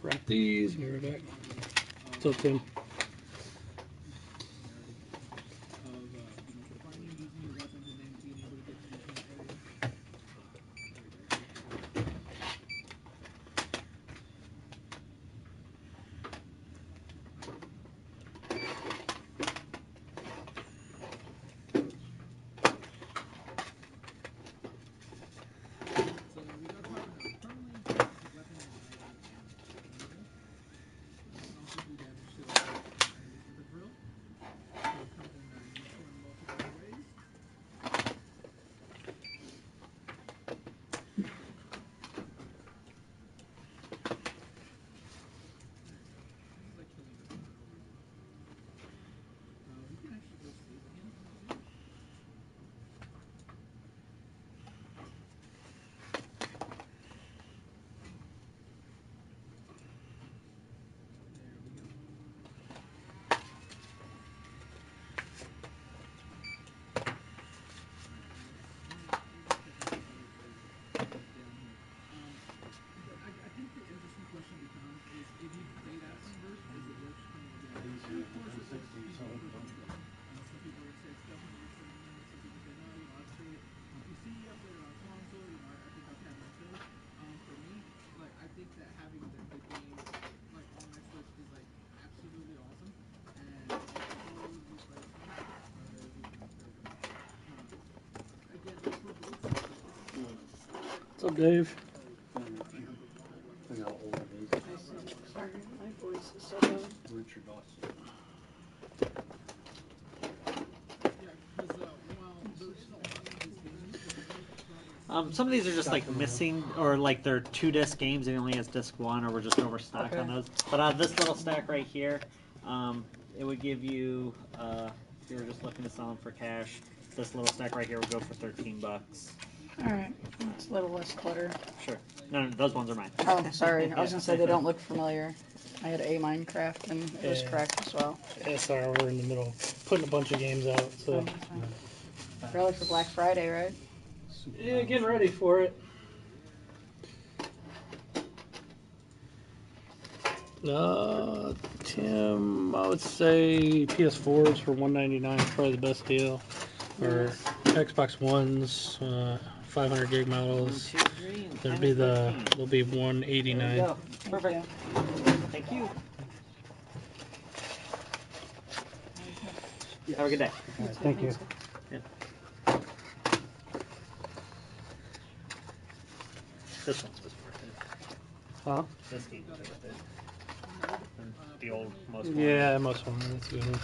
wrap these. Give it back. What's up, Tim? What's up, Dave? Sorry, my voice is so low. Richard Dawson. Some of these are just like missing, or like they're 2-disc games and it only has disc 1, or we're just overstocked on those. But this little stack right here, it would give you, if you were just looking to sell them for cash, this little stack right here would go for $13. Alright, it's a little less clutter. Sure. No, those ones are mine. Oh, sorry. I was going to say they don't look familiar. I had a Minecraft and it was cracked as well. Yeah, sorry, we're in the middle of putting a bunch of games out. So. Probably for Black Friday, right? Yeah, getting ready for it. Tim, I would say PS4s for $199 is probably the best deal. Or Xbox Ones, 500 gig models. There'll be $189. Perfect. Thank you. Have a good day. Right, thank you. Yeah. This one's was worth it. Huh? This game was worth it. And the old most. Yeah, most one. That's a good one.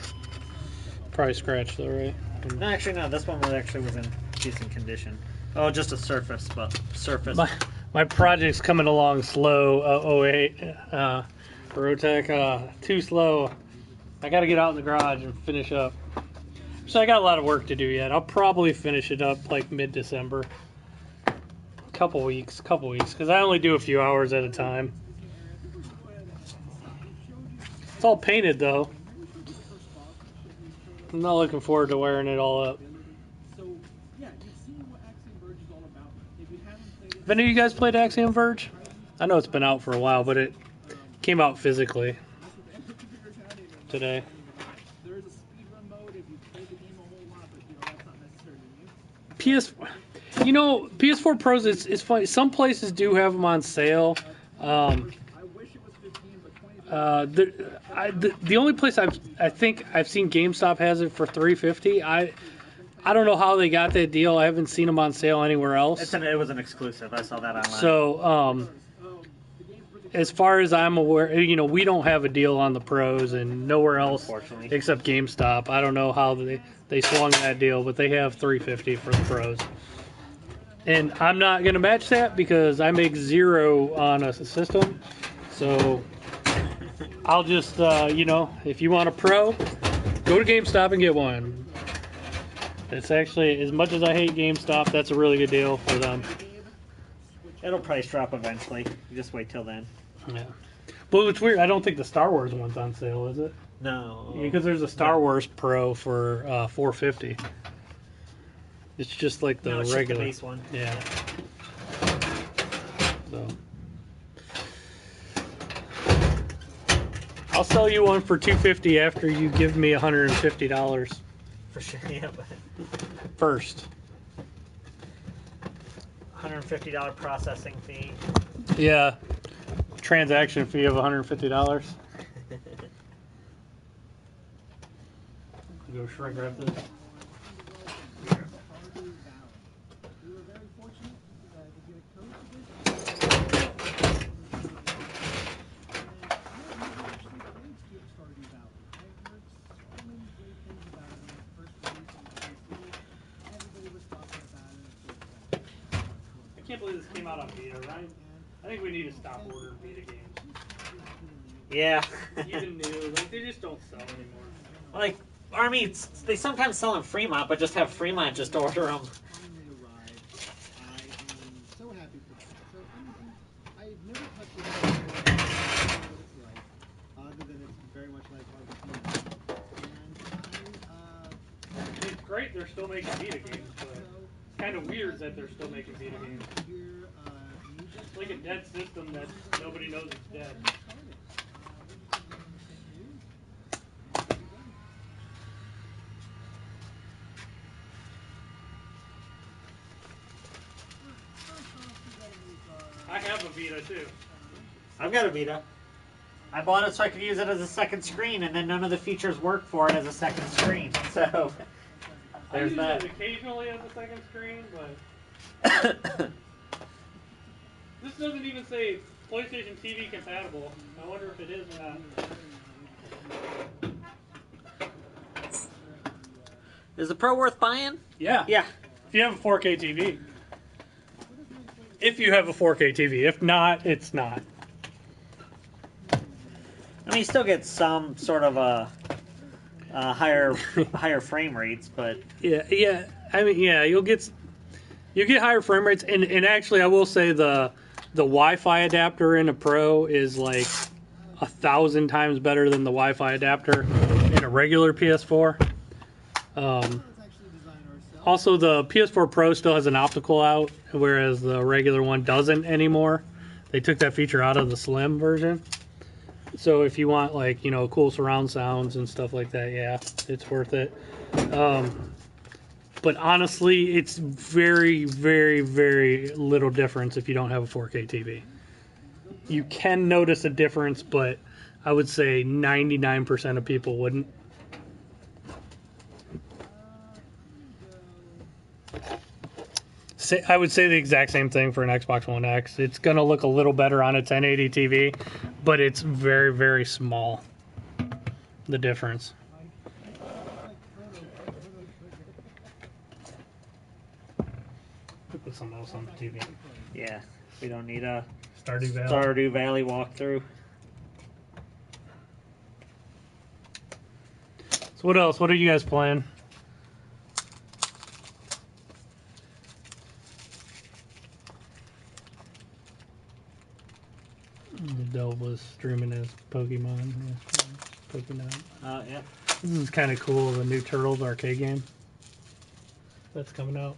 Probably scratched though, right? No, actually no. This one was in decent condition. Oh, just a surface, but surface. My project's coming along slow. 08, Rotec, too slow. I got to get out in the garage and finish up. So I got a lot of work to do yet. I'll probably finish it up like mid-December. Couple weeks, because I only do a few hours at a time. It's all painted though. I'm not looking forward to wearing it all up. Have any of you guys played Axiom Verge? I know it's been out for a while, but it came out physically today. PS4 Pros, it's funny. Some places do have them on sale. The only place I think I've seen GameStop has it for $350. I don't know how they got that deal. I haven't seen them on sale anywhere else. It was an exclusive. I saw that online. So, as far as I'm aware, we don't have a deal on the Pros and nowhere else except GameStop. I don't know how they swung that deal, but they have $350 for the Pros. And I'm not going to match that because I make $0 on a system. So I'll just, if you want a Pro, go to GameStop and get one. It's actually, as much as I hate GameStop, that's a really good deal for them. It'll price drop eventually. You just wait till then. Yeah. But it's weird. I don't think the Star Wars one's on sale, is it? No. Because there's a Star Wars Pro for $450. It's just like the regular the base one. Yeah. So. I'll sell you one for $250 after you give me $150 For sure, yeah. But first. $150 processing fee. Yeah, transaction fee of $150. Go shrink wrap this. I can't believe this came out on Vita, right? I think we need to stop ordering Vita games. Yeah. Even new, like they just don't sell anymore. Like, Army, they sometimes sell in Fremont, but just have Fremont just order them. It's great they're still making Vita games, but it's kind of weird that they're still making Vita games. It's like a dead system that nobody knows it's dead. I have a Vita too. I've got a Vita. I bought it so I could use it as a second screen, and then none of the features work for it as a second screen. So there's I that. use it occasionally as a second screen, but this doesn't even say PlayStation TV compatible. I wonder if it is or not. Is the Pro worth buying? Yeah. Yeah. If you have a 4K TV. If you have a 4K TV. If not, it's not. I mean, you still get some sort of a higher frame rates, but Yeah. I mean, yeah, you get higher frame rates, and actually, I will say the Wi-Fi adapter in a Pro is like 1,000 times better than the Wi-Fi adapter in a regular PS4. Also, the PS4 Pro still has an optical out, whereas the regular one doesn't anymore. They took that feature out of the Slim version. So if you want, like, cool surround sounds and stuff like that, yeah, it's worth it. But honestly, it's very, very, very little difference if you don't have a 4K TV. You can notice a difference, but I would say 99% of people wouldn't. I would say the exact same thing for an Xbox One X. It's going to look a little better on a 1080 TV, but it's very, very small, the difference. Put something else on the TV. yeah, we don't need a Stardew Valley walkthrough. So what else? What are you guys playing? Delve was streaming his Pokemon. Pokemon. Yeah. This is kind of cool. The new Turtles arcade game that's coming out.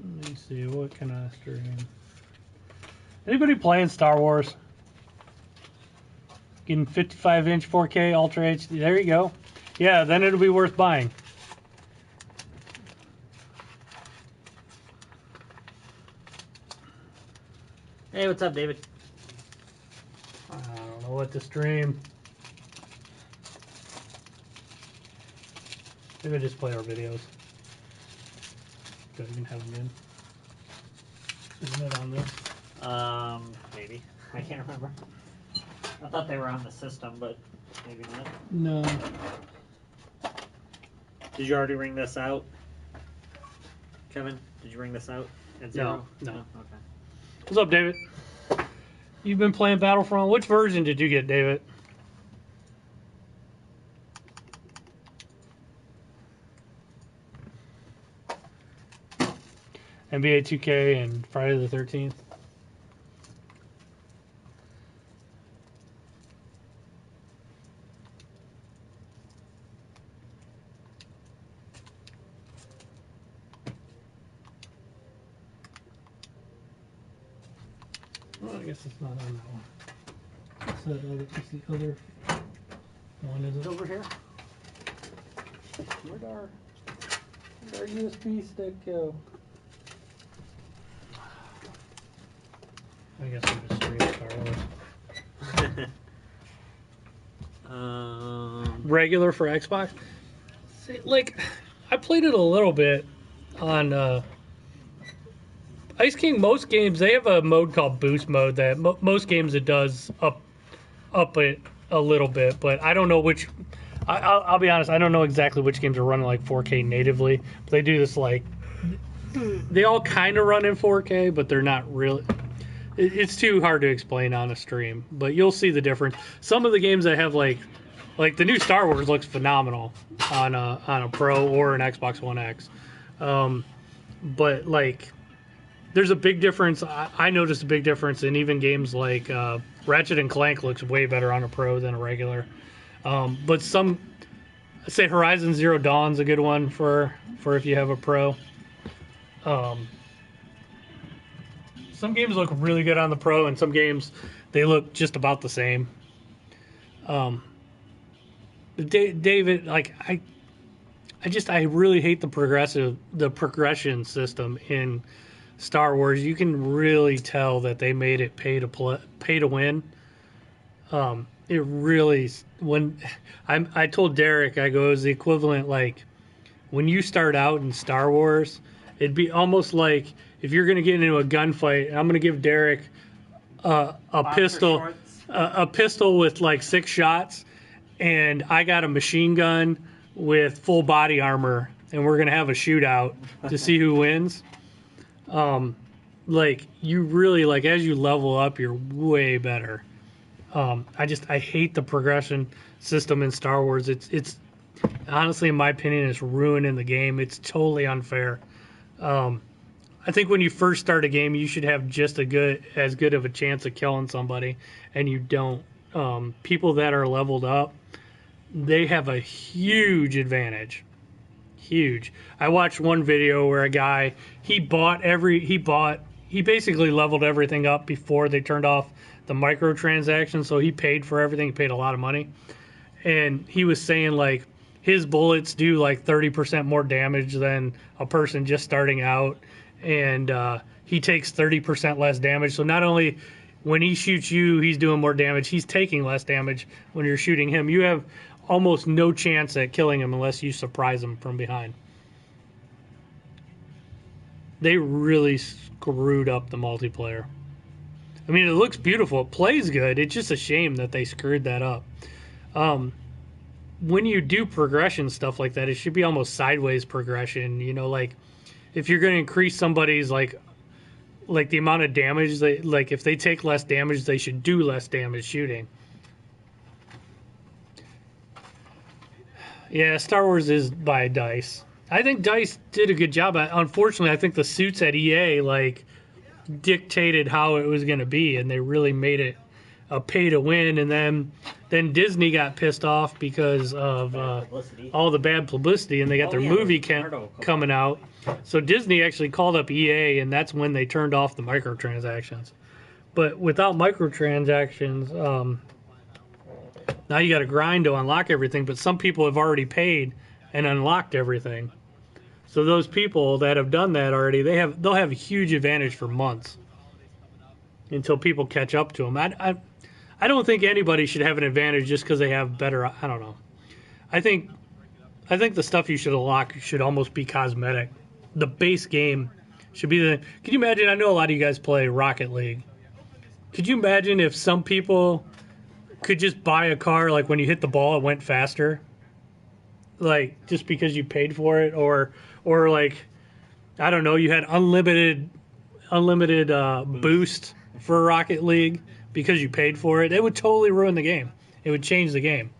Let me see. What can I stream? Anybody playing Star Wars? Getting 55-inch 4K Ultra HD. There you go. Yeah, then it'll be worth buying. Hey, what's up, David? I don't know what to stream. Maybe I just play our videos. Good, you can have them in. Isn't it on this? Maybe. I can't remember. I thought they were on the system, but maybe not. No. Did you already ring this out? Kevin, did you ring this out at 0? No. Okay. What's up, David? You've been playing Battlefront. Which version did you get, David? NBA 2K and Friday the 13th. I guess it's not on that one. It's the other one, is it? Over here. Where'd our USB stick go? I guess I'm just streaming Star Wars. Regular for Xbox? See, like, I played it a little bit on Ice King. Most games, they have a mode called Boost Mode that most games it does up it a little bit, but I don't know which. I'll be honest, I don't know exactly which games are running like 4K natively. But they do this like, they all kind of run in 4K, but they're not really. It's too hard to explain on a stream, but you'll see the difference. Some of the games that have like the new Star Wars looks phenomenal on a Pro or an Xbox One X, but like there's a big difference. I noticed a big difference in even games like Ratchet and Clank looks way better on a Pro than a regular. But some, I'd say Horizon Zero Dawn's a good one for if you have a Pro. Some games look really good on the Pro, and some games they look just about the same. David, like I really hate the progression system in Star Wars. You can really tell that they made it pay to win. It really, when I told Derek, I go, it was the equivalent like when you start out in Star Wars, it'd be almost like if you're going to get into a gunfight, I'm going to give Derek a pistol with like 6 shots, and I got a machine gun with full body armor, and we're going to have a shootout to see who wins. Like you really, like as you level up, you're way better. I hate the progression system in Star Wars. It's honestly, in my opinion, it's ruining the game. It's totally unfair. I think when you first start a game, you should have just as good of a chance of killing somebody, and you don't. People that are leveled up, they have a huge advantage. Huge. I watched one video where a guy he basically leveled everything up before they turned off the microtransactions, so he paid for everything. He paid a lot of money, and he was saying like his bullets do like 30% more damage than a person just starting out, and he takes 30% less damage. So not only when he shoots you, he's doing more damage, he's taking less damage when you're shooting him. You have almost no chance at killing him unless you surprise him from behind. They really screwed up the multiplayer. I mean, it looks beautiful. It plays good. It's just a shame that they screwed that up. When you do progression stuff like that, it should be almost sideways progression. You know, like if you're going to increase somebody's like the amount of damage, like if they take less damage, they should do less damage shooting. Yeah, Star Wars is by DICE. I think DICE did a good job. Unfortunately, I think the suits at EA like dictated how it was going to be, and they really made it a pay to win. And then Disney got pissed off because of all the bad publicity, and they got their movie coming out. So Disney actually called up EA, and that's when they turned off the microtransactions. But without microtransactions, now you got to grind to unlock everything. But some people have already paid and unlocked everything. So those people that have done that already, they'll have a huge advantage for months until people catch up to them. I don't think anybody should have an advantage just because they have better. I don't know. I think the stuff you should unlock should almost be cosmetic. The base game should be the. Can you imagine? I know a lot of you guys play Rocket League. Could you imagine if some people could just buy a car, like when you hit the ball, it went faster? Like just because you paid for it, or like I don't know, you had unlimited boost for Rocket League because you paid for it. It would totally ruin the game. It would change the game.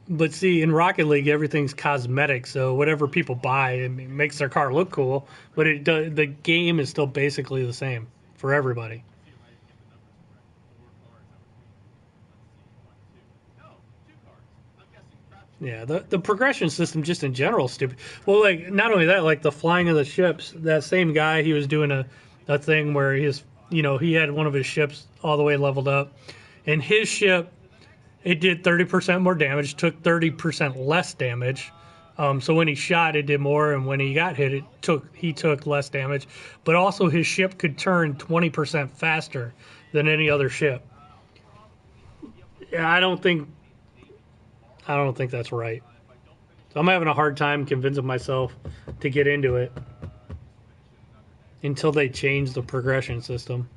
But see, in Rocket League, everything's cosmetic, so whatever people buy, it makes their car look cool, but the game is still basically the same for everybody. Yeah, the progression system just in general is stupid. Well, like not only that, like the flying of the ships. That same guy, he was doing a thing where he had one of his ships all the way leveled up, and his ship it did 30% more damage, took 30% less damage. So when he shot, it did more, and when he got hit, he took less damage. But also, his ship could turn 20% faster than any other ship. Yeah, I don't think that's right. So I'm having a hard time convincing myself to get into it until they change the progression system.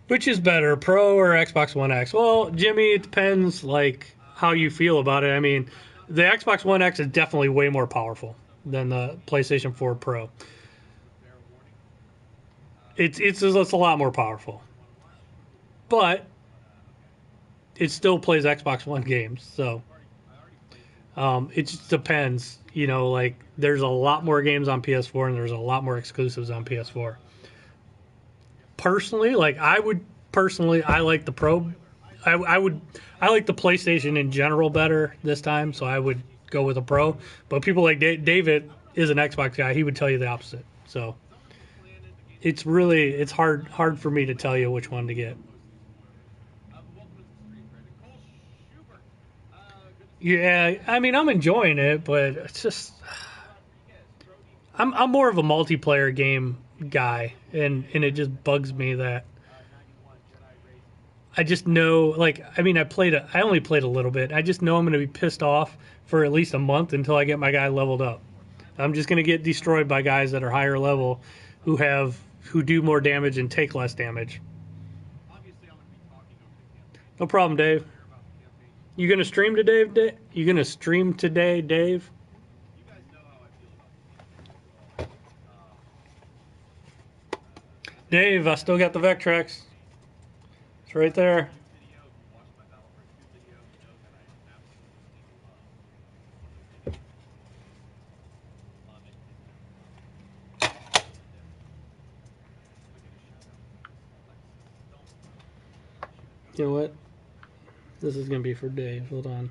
Which is better, Pro or Xbox One X? Well, Jimmy, it depends like how you feel about it. I mean, the Xbox One X is definitely way more powerful than the PlayStation 4 Pro. It's a lot more powerful, but it still plays Xbox One games. So it just depends. Like there's a lot more games on PS4 and there's a lot more exclusives on PS4. Personally, I like the Pro. I like the PlayStation in general better this time, so I would go with a Pro. But people like David is an Xbox guy; he would tell you the opposite. So it's hard for me to tell you which one to get. Yeah, I mean I'm enjoying it, but it's just I'm more of a multiplayer game guy, and it just bugs me that I just know, I mean, I only played a little bit. I just know I'm going to be pissed off for at least a month until I get my guy leveled up. I'm just going to get destroyed by guys that are higher level who do more damage and take less damage. No problem, Dave. You going to stream today, Dave? You going to stream today, Dave? Dave, I still got the Vectrex. It's right there. You know what? This is going to be for Dave. Hold on.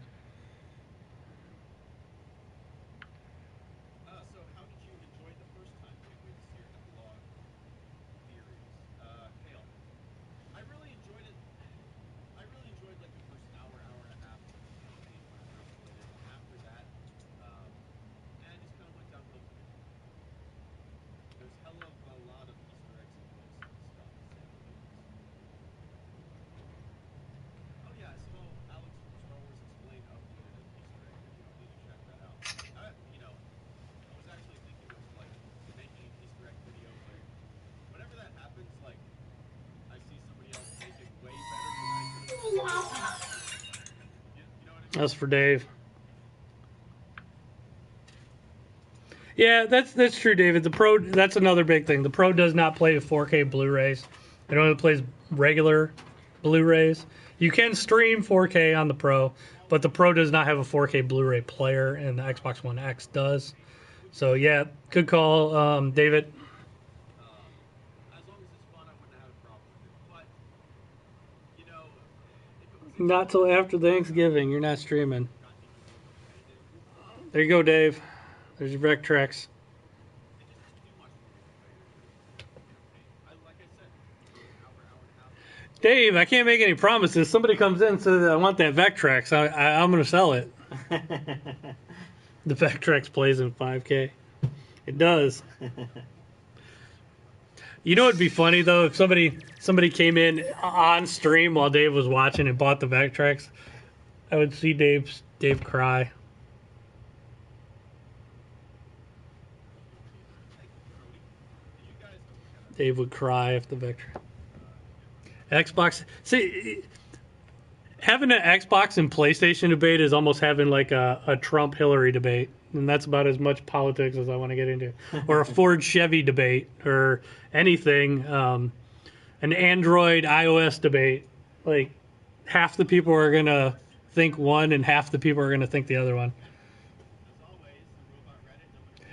That's for Dave. Yeah, that's true, David. The Pro, that's another big thing. The Pro does not play 4K Blu-rays. It only plays regular Blu-rays. You can stream 4K on the Pro, but the Pro does not have a 4K Blu-ray player, and the Xbox One X does. So yeah, good call, David. Not till after Thanksgiving. You're not streaming. There you go, Dave. There's your Vectrex. Dave, I can't make any promises. Somebody comes in and says, I want that Vectrex. I'm going to sell it. The Vectrex plays in 5K. It does. You know, it'd be funny though if somebody came in on stream while Dave was watching and bought the Vectrex. I would see Dave cry. Dave would cry if the Vectrex. Xbox. See, having an Xbox and PlayStation debate is almost having like a Trump Hillary debate, and that's about as much politics as I want to get into, or a Ford Chevy debate, or anything. An Android iOS debate. Like half the people are gonna think one, and half the people are gonna think the other one.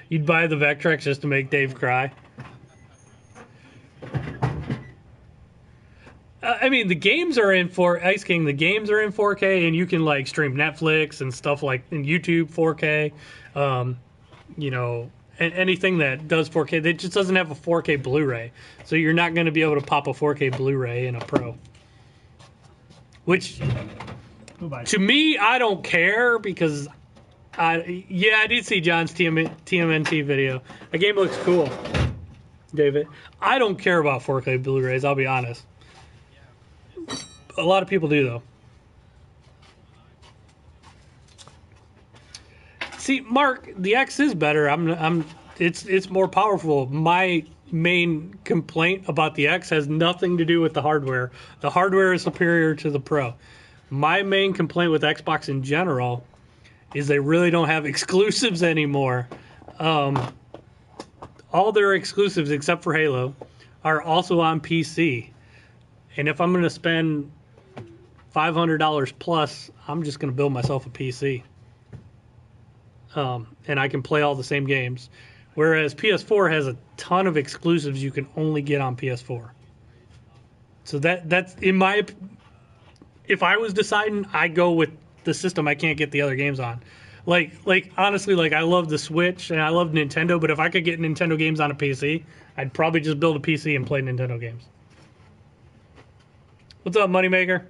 You'd buy the Vectrex just to make Dave cry. I mean, the games are in Ice King. The games are in 4K, and you can like stream Netflix and stuff like in YouTube 4K. You know, anything that does 4K, that just doesn't have a 4K Blu-ray. So you're not going to be able to pop a 4K Blu-ray in a Pro. Which, to me, I don't care because I did see John's TMNT video. The game looks cool, David. I don't care about 4K Blu-rays. I'll be honest. A lot of people do, though. See, Mark, the X is better. It's more powerful. My main complaint about the X has nothing to do with the hardware. The hardware is superior to the Pro. My main complaint with Xbox in general is they really don't have exclusives anymore. All their exclusives, except for Halo, are also on PC. And if I'm going to spend $500 plus, I'm just going to build myself a PC. And I can play all the same games. Whereas PS4 has a ton of exclusives you can only get on PS4. So that's in my... If I was deciding, I'd go with the system I can't get the other games on. Like honestly, like I love the Switch and I love Nintendo, but if I could get Nintendo games on a PC, I'd probably just build a PC and play Nintendo games. What's up, Moneymaker?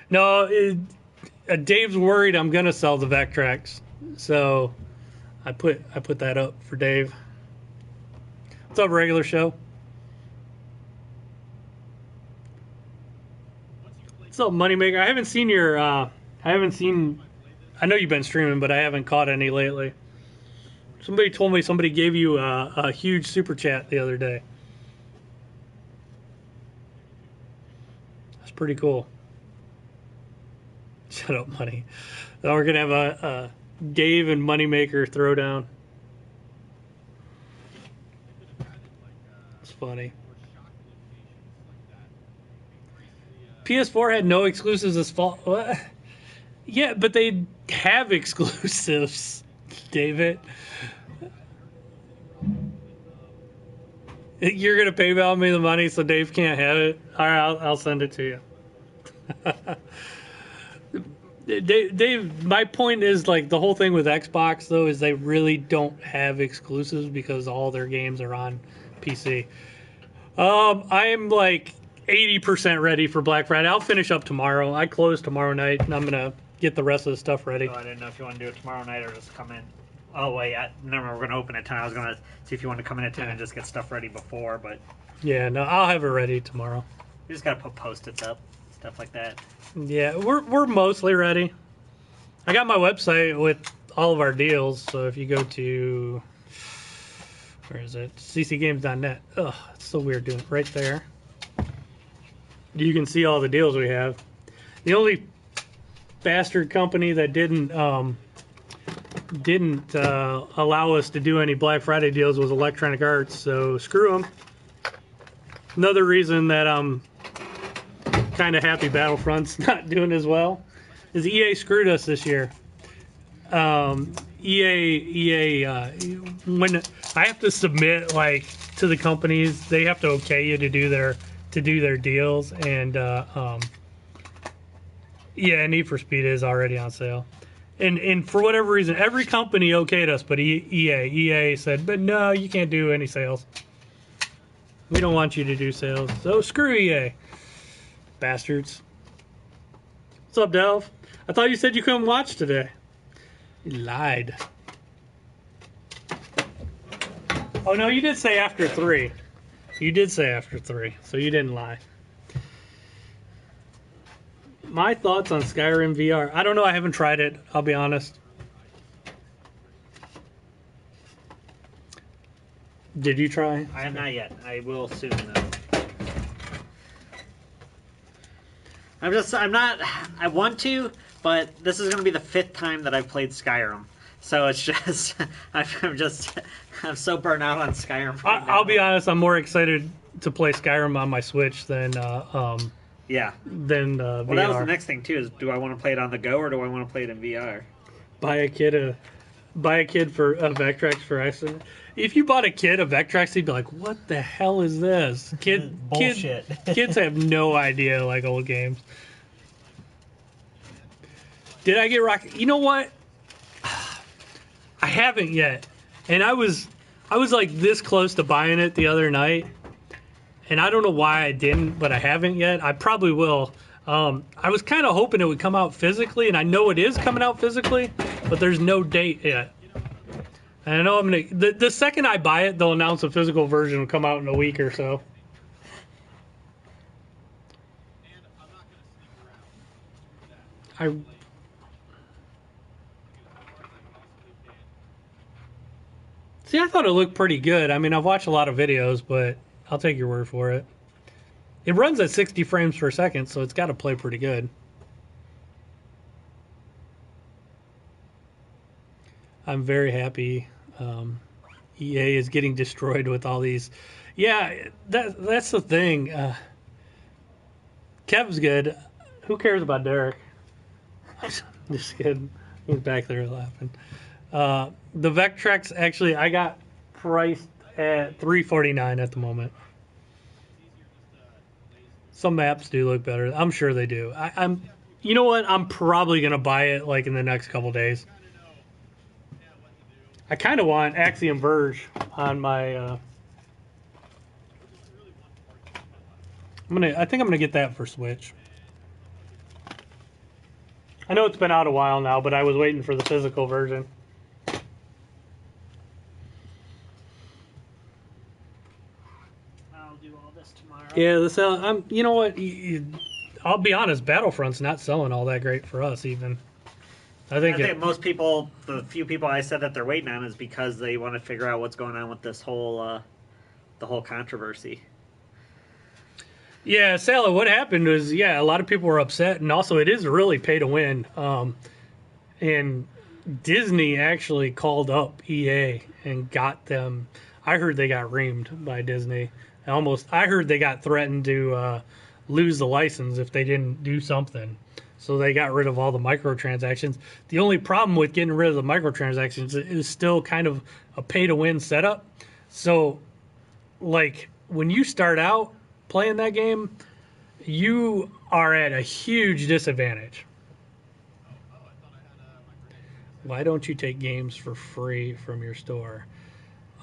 No, Dave's worried I'm gonna sell the Vectrex, so I put that up for Dave. What's up, regular show? What's up, Moneymaker? I haven't seen your. I know you've been streaming, but I haven't caught any lately. Somebody told me somebody gave you a huge super chat the other day. That's pretty cool. Shut up, Money. Now we're gonna have a Dave and Moneymaker throwdown. It's funny. PS4 had no exclusives this fall. What? Yeah, but they have exclusives, David. You're gonna PayPal me the money so Dave can't have it. All right, I'll send it to you. Dave, my point is like the whole thing with Xbox though is they really don't have exclusives because all their games are on PC. I'm like 80% ready for Black Friday. I'll finish up tomorrow. I close tomorrow night and I'm gonna get the rest of the stuff ready. Oh, I didn't know if you want to do it tomorrow night or just come in. Oh wait, never. We're gonna open at 10. I was gonna see if you want to come in at 10 and just get stuff ready before, but yeah, no, I'll have it ready tomorrow. You just gotta put Post-its up, stuff like that. Yeah, we're mostly ready. I got my website with all of our deals, so if you go to where is it? ccgames.net. Ugh, it's so weird doing it right there. You can see all the deals we have. The only bastard company that didn't allow us to do any Black Friday deals was Electronic Arts, so screw them. Another reason that I'm kind of happy Battlefront's not doing as well is EA screwed us this year. EA, when I have to submit like to the companies, they have to okay you to do their deals, and yeah, Need for Speed is already on sale. And for whatever reason, every company okayed us, but EA said, but no, you can't do any sales. We don't want you to do sales. So screw EA. Bastards. What's up, Delv? I thought you said you couldn't watch today. You lied. Oh, no, you did say after 3. You did say after 3, so you didn't lie. My thoughts on Skyrim VR. I don't know. I haven't tried it. I'll be honest. Did you try? I have not yet. I will soon, though. I want to, but this is going to be the 5th time that I've played Skyrim. So it's just, I'm so burnt out on Skyrim. Right I'll be honest. I'm more excited to play Skyrim on my Switch than yeah. Than well, VR. that was the next thing too. Is do I want to play it on the go or do I want to play it in VR? Buy a kid for a Vectrex for accident. if you bought a kid a Vectrex, he'd be like, "What the hell is this?" Bullshit. Kids have no idea like old games. Did I get Rocket? You know what? I haven't yet, and I was like this close to buying it the other night, and I don't know why I didn't, but I haven't yet. I probably will. I was kind of hoping it would come out physically, and I know it is coming out physically, but there's no date yet. And I know I'm gonna. The second I buy it, they'll announce a physical version will come out in a week or so. I thought it looked pretty good. I mean, I've watched a lot of videos, but I'll take your word for it. It runs at 60 frames per second, so it's got to play pretty good. I'm very happy. EA is getting destroyed with all these. Yeah, that's the thing. Kev's good. Who cares about Derek? Just kidding. He's back there laughing. The Vectrex, actually, I got priced at $349 at the moment. Some maps do look better. I'm sure they do. You know what? I'm probably gonna buy it like in the next couple days. I kind of want Axiom Verge on my. I think I'm gonna get that for Switch. I know it's been out a while now, but I was waiting for the physical version. I'll do all this tomorrow. Yeah, you know what? I'll be honest. Battlefront's not selling all that great for us, even. I think most people, the few people I said that they're waiting on, is because they want to figure out what's going on with this whole, the whole controversy. Yeah, Sally, what happened was, a lot of people were upset, and also it is really pay to win. And Disney actually called up EA and got them. I heard they got reamed by Disney. I heard they got threatened to lose the license if they didn't do something. So they got rid of all the microtransactions. The only problem with getting rid of the microtransactions is still kind of a pay to win setup. So, like, when you start out playing that game, you are at a huge disadvantage. Why don't you take games for free from your store?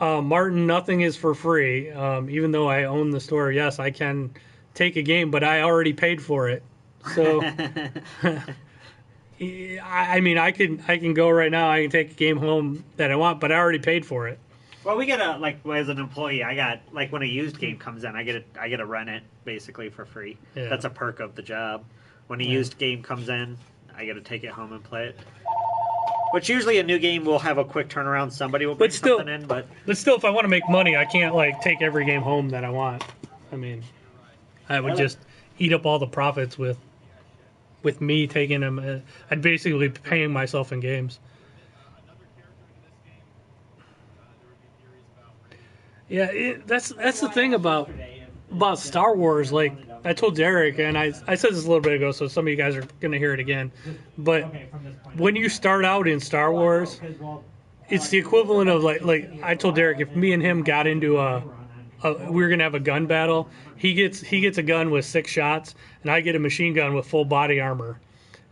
Martin, nothing is for free. Even though I own the store, yes, I can take a game, but I already paid for it. So, I mean, I can go right now. I can take a game home that I want, but I already paid for it. Well, we get as an employee, I got, when a used game comes in, I get to rent it basically for free. Yeah. That's a perk of the job. When a used game comes in, I get to take it home and play it. Which usually a new game will have a quick turnaround. Somebody will bring something in, but still, if I want to make money, I can't take every game home that I want. I mean, I would just eat up all the profits with me taking them. I'd basically be paying myself in games. Yeah, that's the thing about Star Wars. Like I told Derek, and I said this a little bit ago, so some of you guys are going to hear it again. But when you start out in Star Wars, it's the equivalent of like I told Derek, if me and him got into we were going to have a gun battle, he gets a gun with 6 shots, and I get a machine gun with full body armor.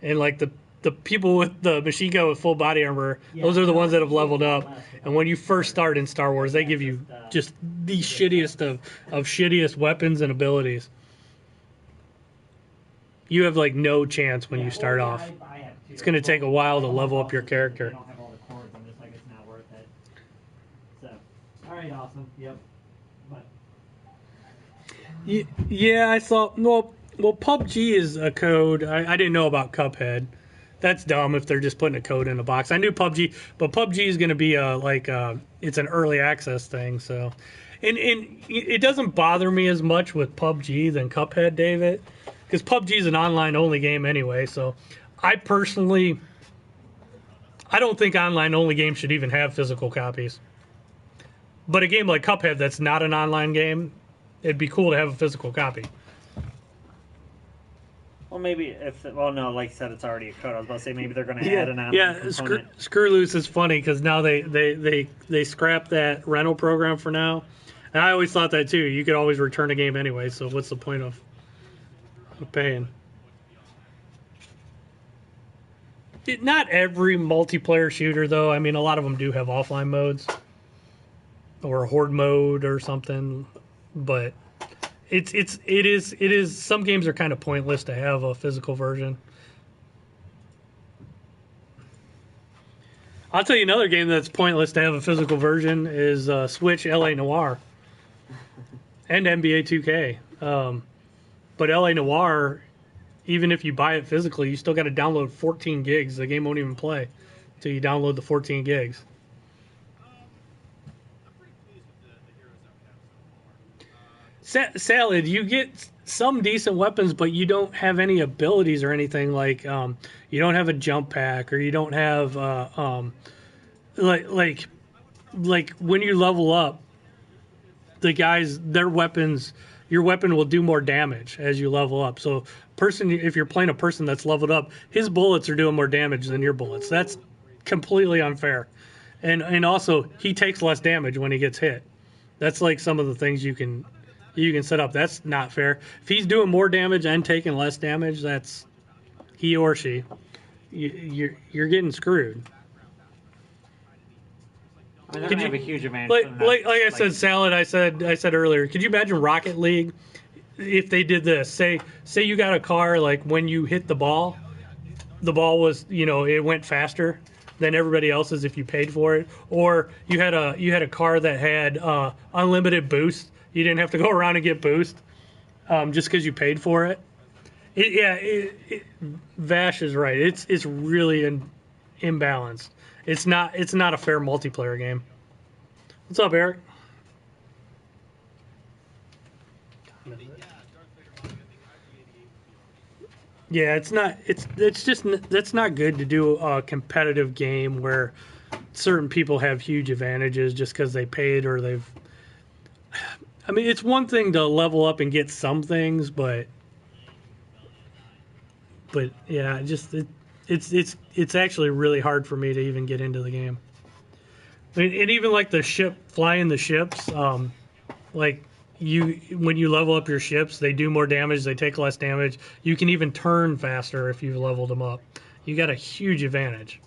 And like the people with the machine gun with full body armor, those are the ones that have leveled up. And when you first start in Star Wars, they give you just the shittiest of shittiest weapons and abilities. You have no chance when you start off. It's going to take a while to level up your character. Don't have all the cords. I'm just like, it's not worth it. So, all right, awesome. Yep. But yeah, I saw. Well, PUBG is a code. I didn't know about Cuphead. That's dumb if they're just putting a code in a box. I knew PUBG, but PUBG is going to be it's an early access thing. So, and it doesn't bother me as much with PUBG than Cuphead, David, because PUBG is an online only game anyway. So, I personally, I don't think online only games should even have physical copies. But a game like Cuphead that's not an online game, it'd be cool to have a physical copy. Well, maybe if well, no, like you said, it's already a code. I was about to say maybe they're going to add an online Yeah, component. Screw Loose is funny because now they scrapped that rental program for now, and I always thought that too. You could always return a game anyway, so what's the point of paying? Not every multiplayer shooter though. I mean, a lot of them do have offline modes or a horde mode or something, but it is some games are kind of pointless to have a physical version. I'll tell you another game that's pointless to have a physical version is Switch LA Noire and NBA 2K. But LA Noire, even if you buy it physically, you still got to download 14 gigs. The game won't even play until you download the 14 gigs. Salad, you get some decent weapons, but you don't have any abilities or anything. Like you don't have a jump pack, or you don't have like when you level up, the guys, their weapons, your weapon will do more damage as you level up. So if you're playing a person that's leveled up, his bullets are doing more damage than your bullets. That's completely unfair. And also he takes less damage when he gets hit. That's like some of the things you can set up. That's not fair. If he's doing more damage and taking less damage, that's he or she. You're getting screwed. I mean, they're going to have a huge advantage. Like I said, Salad. I said earlier. Could you imagine Rocket League if they did this? Say you got a car, like when you hit the ball was, it went faster than everybody else's if you paid for it, or you had a car that had unlimited boost. You didn't have to go around and get boost just because you paid for it. Vash is right. It's really imbalanced. It's not a fair multiplayer game. What's up, Eric? Yeah, it's that's not good to do a competitive game where certain people have huge advantages just because they paid or they've. I mean, it's one thing to level up and get some things, but yeah, it's actually really hard for me to even get into the game. I mean, and even like flying the ships, like when you level up your ships, they do more damage, they take less damage. You can even turn faster if you've leveled them up. You got a huge advantage.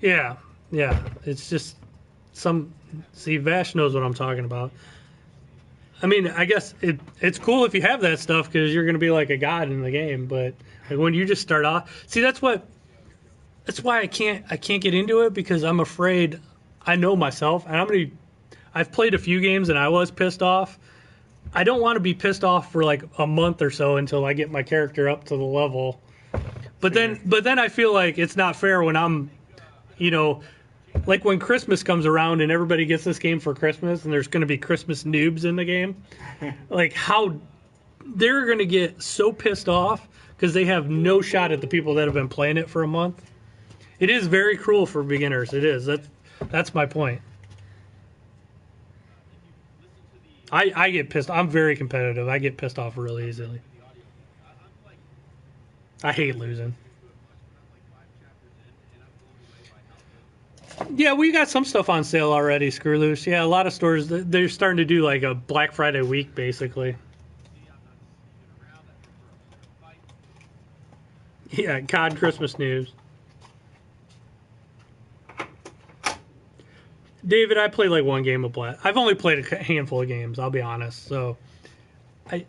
Yeah. It's just Vash knows what I'm talking about. I mean, I guess it's cool if you have that stuff because you're going to be like a god in the game. But like when you just start off, that's why I can't get into it because I'm afraid. I know myself, and I've played a few games and I was pissed off. I don't want to be pissed off for like a month or so until I get my character up to the level. But then I feel like it's not fair when I'm, like when Christmas comes around and everybody gets this game for Christmas and there's going to be Christmas noobs in the game, like how they're going to get so pissed off because they have no shot at the people that have been playing it for a month. It is very cruel for beginners. It is. That's my point. I get pissed. I'm very competitive. I get pissed off really easily. I hate losing. Yeah, we got some stuff on sale already, Screw Loose. Yeah, a lot of stores, they're starting to do like a Black Friday week, basically. Yeah, COD Christmas news. David, I played like one game of Black. I've only played a handful of games, I'll be honest. So I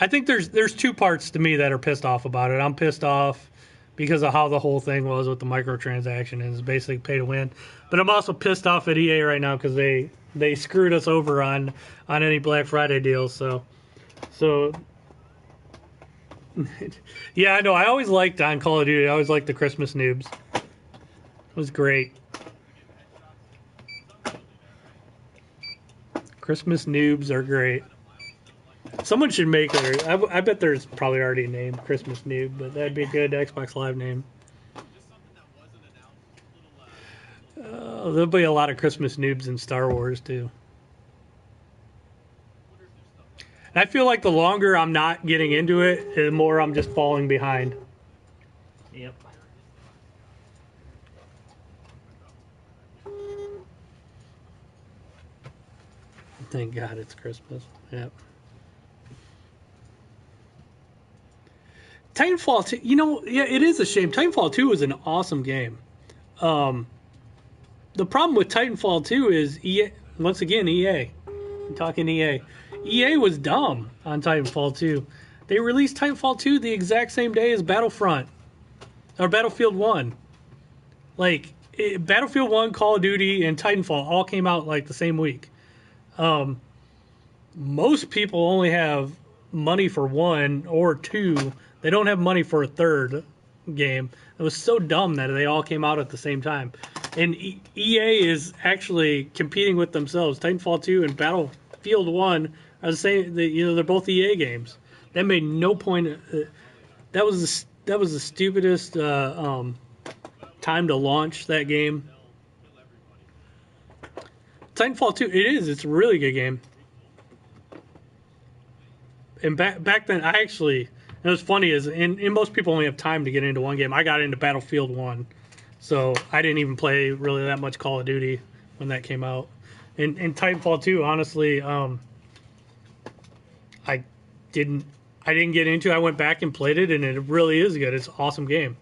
think there's two parts to me that are pissed off about it. I'm pissed off because of how the whole thing was with the microtransaction and it's basically pay to win. But I'm also pissed off at EA right now because they screwed us over on any Black Friday deals. So yeah, I know. I always liked on Call of Duty. I always liked the Christmas noobs. It was great. Christmas noobs are great. Someone should make I bet there's probably already a name, Christmas Noob, but that'd be a good Xbox Live name. There'll be a lot of Christmas noobs in Star Wars too. And I feel like the longer I'm not getting into it, the more I'm just falling behind. Yep. Thank God it's Christmas. Yep. Titanfall 2, you know, yeah, it is a shame. Titanfall 2 was an awesome game. The problem with Titanfall 2 is EA, once again, EA. I'm talking EA. EA was dumb on Titanfall 2. They released Titanfall 2 the exact same day as Battlefront or Battlefield 1. Like, Battlefield 1, Call of Duty, and Titanfall all came out like the same week. Most people only have money for 1 or 2. They don't have money for a third game. It was so dumb that they all came out at the same time. And EA is actually competing with themselves. Titanfall 2 and Battlefield 1 are the same. They're both EA games. That made no point. That was the stupidest time to launch that game. Titanfall 2, it's a really good game. And back then, it was funny, and most people only have time to get into one game. I got into Battlefield 1, so I didn't even play really that much Call of Duty when that came out. And Titanfall 2, honestly, I didn't get into it. I went back and played it, and it really is good. It's an awesome game.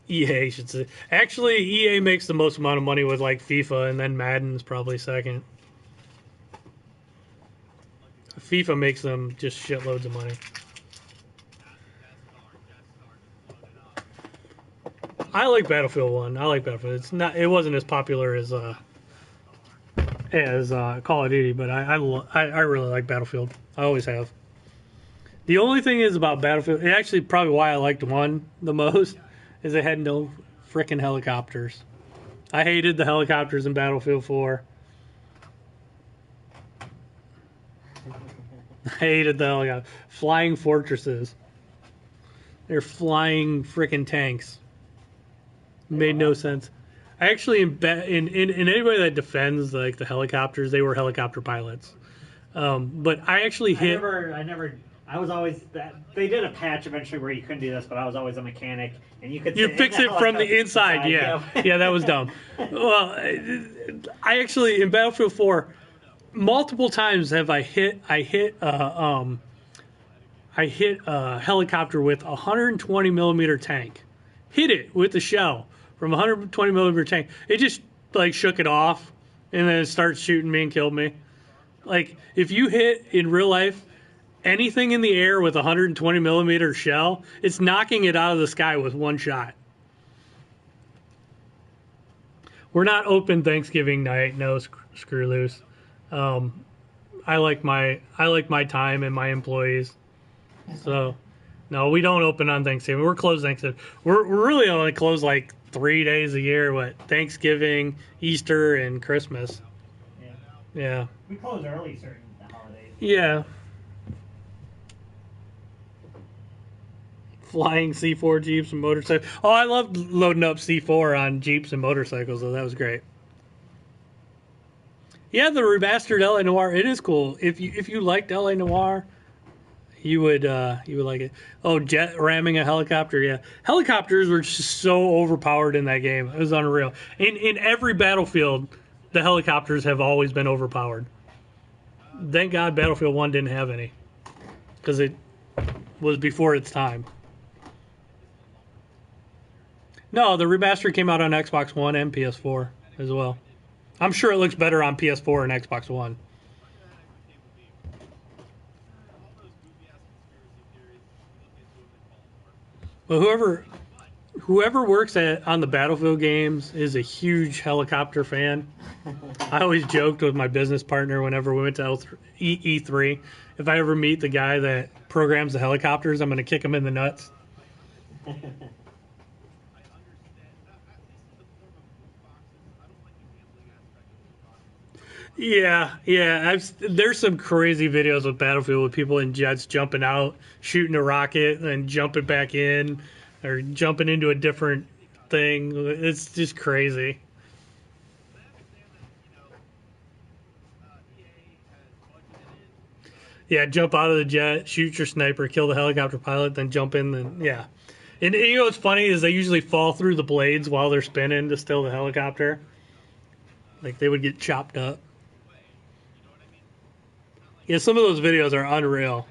EA should say. Actually, EA makes the most amount of money with like FIFA, and then Madden's probably second. FIFA makes them just shitloads of money. I like Battlefield 1. I like Battlefield. It wasn't as popular as Call of Duty, but I really like Battlefield. I always have. The only thing is about Battlefield, and actually probably why I liked 1 the most, is it had no frickin' helicopters. I hated the helicopters in Battlefield 4. I hated the helicopters. Flying fortresses. They're flying frickin' tanks. Made no sense. I actually, in anybody that defends like the helicopters, they were helicopter pilots. But I actually hit. I was always that. They did a patch eventually where you couldn't do this, but I was always a mechanic, and you could. You fix it from the inside, yeah. Yeah, that was dumb. Well, I actually in Battlefield 4, multiple times have I hit a helicopter with a 120 millimeter tank. Hit it with the shell from a 120 millimeter tank. It just like shook it off, and then it started shooting me and killed me. Like if you hit in real life anything in the air with a 120 millimeter shell, it's knocking it out of the sky with one shot. We're not open Thanksgiving night. No, screw loose. I like my time and my employees. So, no, we don't open on Thanksgiving. We're closed Thanksgiving. We're really only closed like 3 days a year. What, Thanksgiving, Easter, and Christmas. Yeah. We close early certain holidays. Yeah. Flying C4 Jeeps and motorcycles. Oh, I loved loading up C4 on Jeeps and motorcycles, though. That was great. Yeah, the remastered LA Noire, it is cool. If you liked LA Noire, you would like it. Oh, jet ramming a helicopter, yeah. Helicopters were just so overpowered in that game. It was unreal. In every Battlefield, the helicopters have always been overpowered. Thank God Battlefield 1 didn't have any, because it was before its time. No, the remaster came out on Xbox One and PS4 as well. I'm sure it looks better on PS4 and Xbox One. But whoever works on the Battlefield games is a huge helicopter fan. I always joked with my business partner whenever we went to E3, if I ever meet the guy that programs the helicopters, I'm going to kick him in the nuts. Yeah. There's some crazy videos with Battlefield with people in jets jumping out, shooting a rocket, and jumping back in, or jumping into a different thing. It's just crazy. Yeah, jump out of the jet, shoot your sniper, kill the helicopter pilot, then jump in. Then yeah, and you know what's funny is they usually fall through the blades while they're spinning to steal the helicopter. Like they would get chopped up. Yeah, some of those videos are unreal.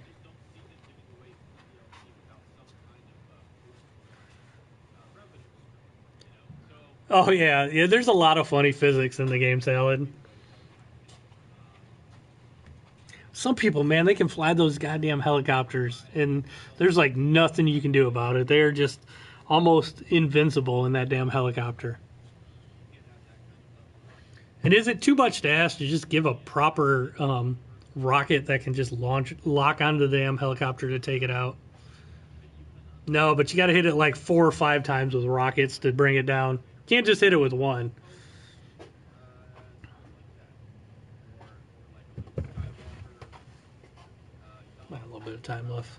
Oh yeah. There's a lot of funny physics in the game, Salad. Some people, man, they can fly those goddamn helicopters, and there's like nothing you can do about it. They're just almost invincible in that damn helicopter. And is it too much to ask to just give a proper rocket that can just lock onto the damn helicopter to take it out? No, but you got to hit it like 4 or 5 times with rockets to bring it down. Can't just hit it with one. I have a little bit of time left.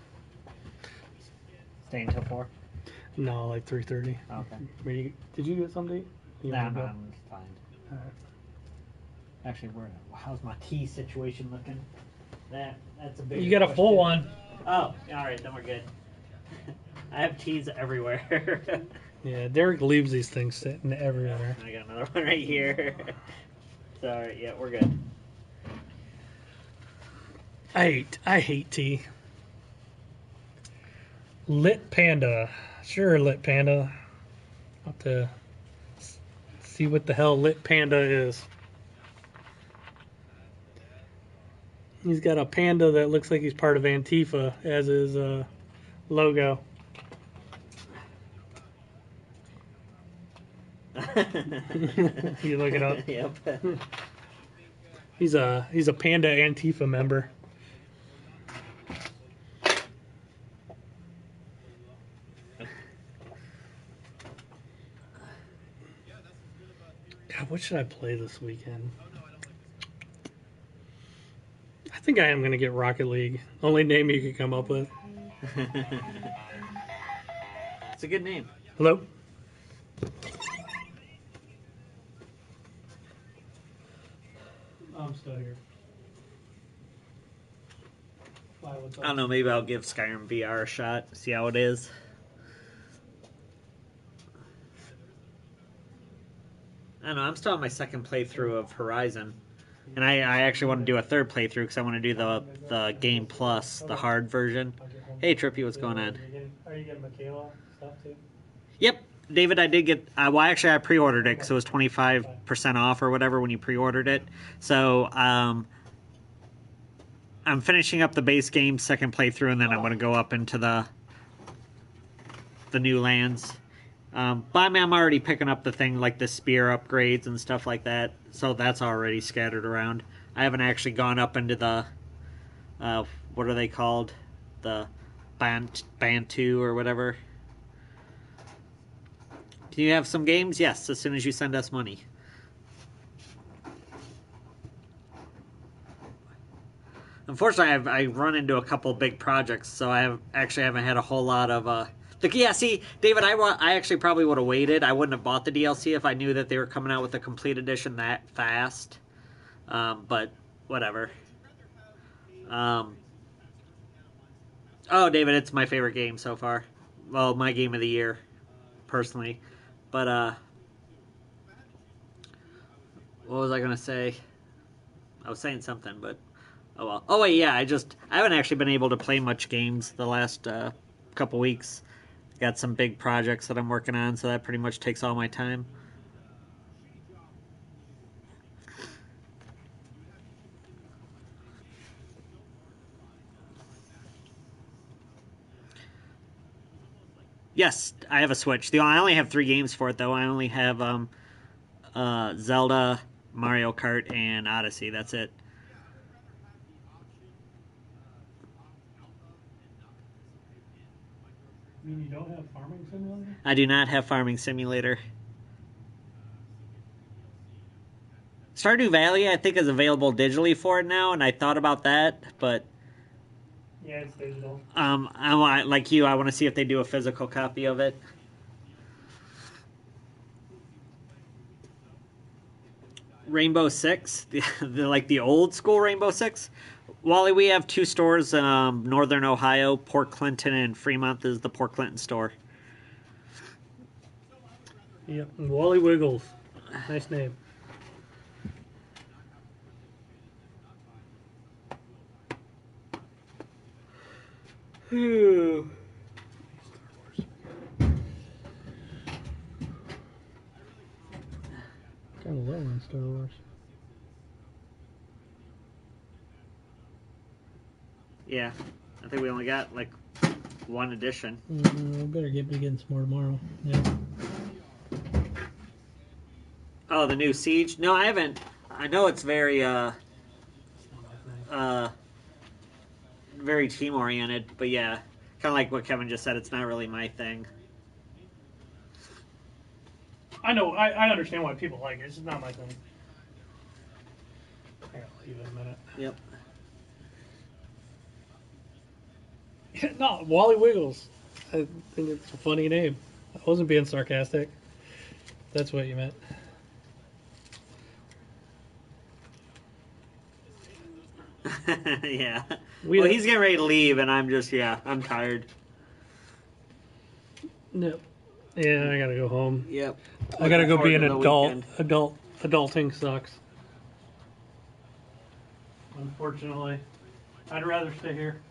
Staying till 4? No, like 3:30. Okay. Did you get something? No, I'm fine. All right. Actually, how's my tea situation looking? That's a big. You got a full one. Oh, all right, then we're good. I have teas everywhere. Yeah, Derek leaves these things sitting everywhere. I got another one right here. So, all right, yeah, we're good. I hate tea. Lit Panda. Sure, Lit Panda. I'll have to see what the hell Lit Panda is. He's got a panda that looks like he's part of Antifa as his logo. You look it up. Yep. He's a panda Antifa member. God, what should I play this weekend? I think I am going to get Rocket League. Only name you could come up with. It's a good name. Hello? I'm still here. I don't know, maybe I'll give Skyrim VR a shot, see how it is. I don't know, I'm still on my second playthrough of Horizon. And I actually want to do a third playthrough because I want to do the Game Plus, the hard version. Hey, Trippy, what's going on? Are you getting Michaela stuff too? Yep, David, I did get... well, actually, I pre-ordered it because it was 25% off or whatever when you pre-ordered it. So, I'm finishing up the base game, second playthrough, and then I'm going to go up into the new lands. But I mean, I'm already picking up the thing like the spear upgrades and stuff like that, so that's already scattered around. I haven't actually gone up into the what are they called? The Bantu or whatever. Do you have some games? Yes, as soon as you send us money. Unfortunately, I run into a couple big projects, so I haven't had a whole lot of yeah, see, David, I actually probably would have waited. I wouldn't have bought the DLC if I knew that they were coming out with a complete edition that fast. But whatever. Oh, David, it's my favorite game so far. Well, my game of the year, personally. But what was I gonna say? I was saying something, but oh well. Oh wait, yeah, I haven't actually been able to play much games the last couple weeks. Got some big projects that I'm working on, so that pretty much takes all my time. Yes, I have a Switch. I only have 3 games for it, though. I only have Zelda, Mario Kart, and Odyssey. That's it. You mean you don't have Farming Simulator? I do not have Farming Simulator. Stardew Valley, I think, is available digitally for it now, and I thought about that, but Yeah, it's digital. I want, like you, I want to see if they do a physical copy of it. Rainbow Six, like the old school Rainbow Six. Wally, we have 2 stores, Northern Ohio, Port Clinton, and Fremont is the Port Clinton store. Yep, Wally Wiggles. Nice name. Ooh. Kind of low on Star Wars. Yeah, I think we only got like 1 edition. We better be getting some more tomorrow. Yeah. Oh, the new Siege? No, I haven't. I know it's very very team oriented, but yeah, kind of like what Kevin just said. It's not really my thing. I know. I understand why people like it. It's just not my thing. I gotta leave it a minute. Yep. No, Wally Wiggles. I think it's a funny name. I wasn't being sarcastic. That's what you meant. Yeah. Well, he's getting ready to leave, and I'm just, I'm tired. No. Yeah, I gotta go home. Yep. I gotta go be an Looking forward adult. Adulting sucks. Unfortunately. I'd rather stay here.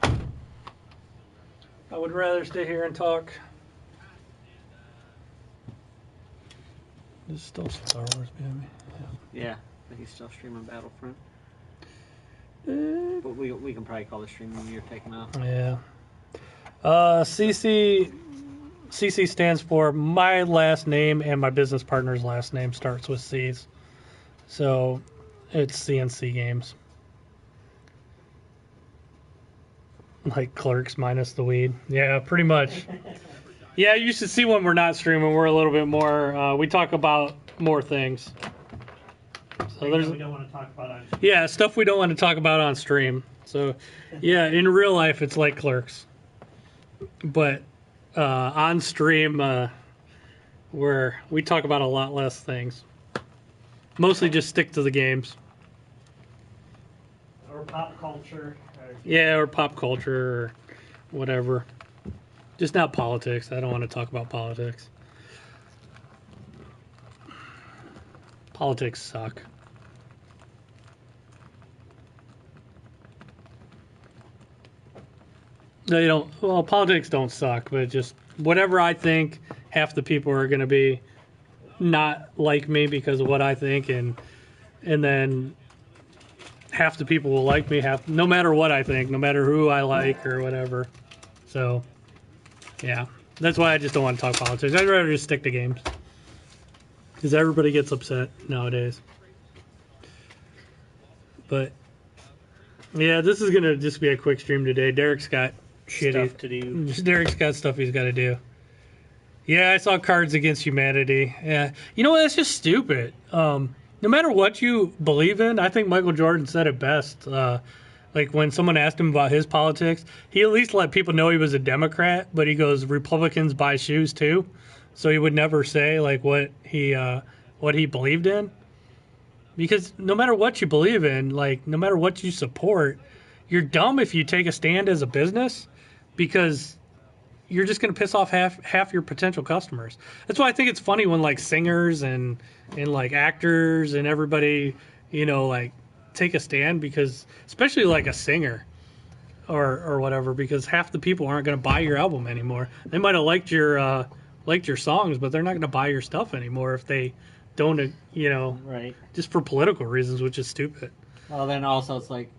I would rather stay here and talk. There's still Star Wars behind me. Yeah, but he's still streaming Battlefront. Yeah. But we can probably call the stream when you're taking off. Yeah. CC stands for my last name and my business partner's last name starts with C's. So it's CNC Games. Like Clerks minus the weed. Yeah, pretty much. Yeah, you should see when we're not streaming. We're a little bit more, we talk about more things. So there's, we don't want to talk about on stream. Yeah, stuff we don't want to talk about on stream. So, yeah, in real life, it's like Clerks. But on stream, we talk about a lot less things. Mostly just stick to the games. Or pop culture. Yeah, or pop culture or whatever. Just not politics. I don't want to talk about politics. Politics suck. They don't. Well, politics don't suck, but just whatever I think, half the people are going to be not like me because of what I think, and then half the people will like me. No matter what I think, no matter who I like or whatever. So, yeah, that's why I just don't want to talk politics. I'd rather just stick to games because everybody gets upset nowadays. But yeah, this is gonna just be a quick stream today. Derek's got Stuff to do. Derek's got stuff he's got to do. Yeah, I saw Cards Against Humanity. Yeah, you know what? That's just stupid. No matter what you believe in, I think Michael Jordan said it best. Like when someone asked him about his politics, he at least let people know he was a Democrat. But he goes, Republicans buy shoes too, so he would never say like what he believed in. Because no matter what you believe in, like no matter what you support, you're dumb if you take a stand as a business, because you're just going to piss off half your potential customers. That's why I think it's funny when like singers and like actors and everybody, like take a stand, because especially like a singer or whatever, because half the people aren't going to buy your album anymore. They might have liked your songs, but they're not going to buy your stuff anymore if they don't, right, just for political reasons, which is stupid. Well, then also it's like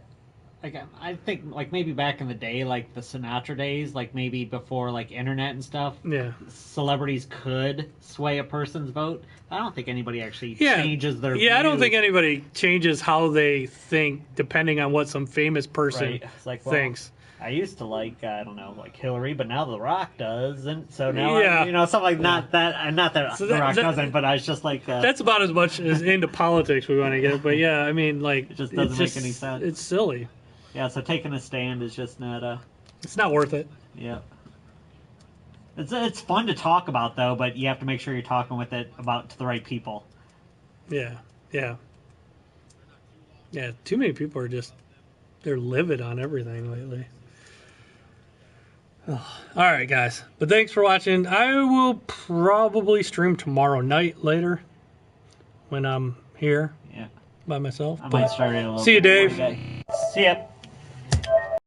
I think like maybe back in the day, like the Sinatra days, like maybe before like internet and stuff, Yeah. celebrities could sway a person's vote. I don't think anybody actually changes their Yeah, view. I don't think anybody changes how they think depending on what some famous person Right. It's like, well, thinks. I used to like, I don't know, like Hillary, but now The Rock does, and so now, Yeah. you know, something like not that So The Rock doesn't, but I was just like, that's about as much as into politics we want to get. But yeah, I mean, like, it just doesn't make any sense. It's silly. Yeah, so taking a stand is just not It's not worth it. yeah. It's fun to talk about though, but you have to make sure you're talking with it about to the right people. Yeah. Too many people are they're livid on everything lately. Oh, all right, guys. But thanks for watching. I will probably stream tomorrow night later when I'm here Yeah. by myself. I might start it a little see you, bit Dave. more today. See ya.